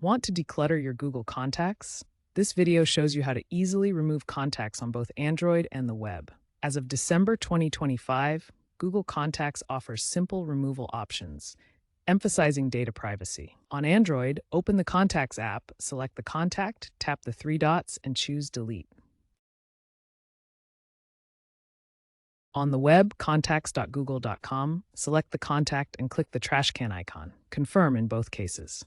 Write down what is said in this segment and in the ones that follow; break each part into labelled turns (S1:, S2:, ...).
S1: Want to declutter your Google Contacts? This video shows you how to easily remove contacts on both Android and the web. As of December 2025, Google Contacts offers simple removal options, emphasizing data privacy. On Android, open the Contacts app, select the contact, tap the three dots, and choose Delete. On the web, contacts.google.com, select the contact and click the trash can icon. Confirm in both cases.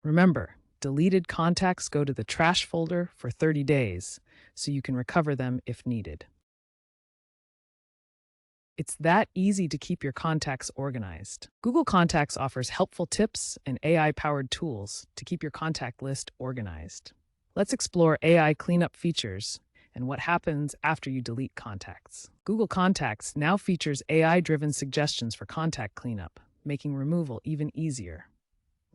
S1: Remember, deleted contacts go to the trash folder for 30 days, so you can recover them if needed. It's that easy to keep your contacts organized. Google Contacts offers helpful tips and AI-powered tools to keep your contact list organized. Let's explore AI cleanup features and what happens after you delete contacts. Google Contacts now features AI-driven suggestions for contact cleanup, making removal even easier.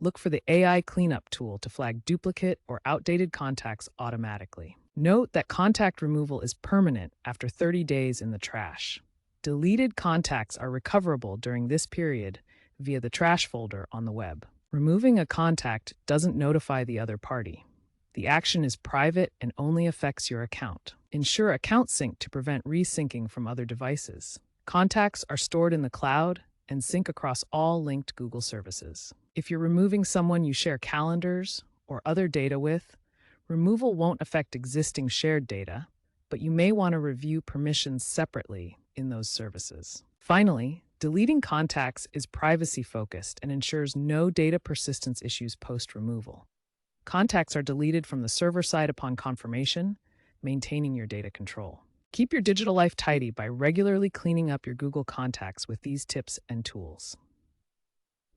S1: Look for the AI Cleanup tool to flag duplicate or outdated contacts automatically. Note that contact removal is permanent after 30 days in the trash. Deleted contacts are recoverable during this period via the trash folder on the web. Removing a contact doesn't notify the other party. The action is private and only affects your account. Ensure account sync to prevent resyncing from other devices. Contacts are stored in the cloud and sync across all linked Google services. If you're removing someone you share calendars or other data with, removal won't affect existing shared data, but you may want to review permissions separately in those services. Finally, deleting contacts is privacy-focused and ensures no data persistence issues post-removal. Contacts are deleted from the server side upon confirmation, maintaining your data control. Keep your digital life tidy by regularly cleaning up your Google Contacts with these tips and tools.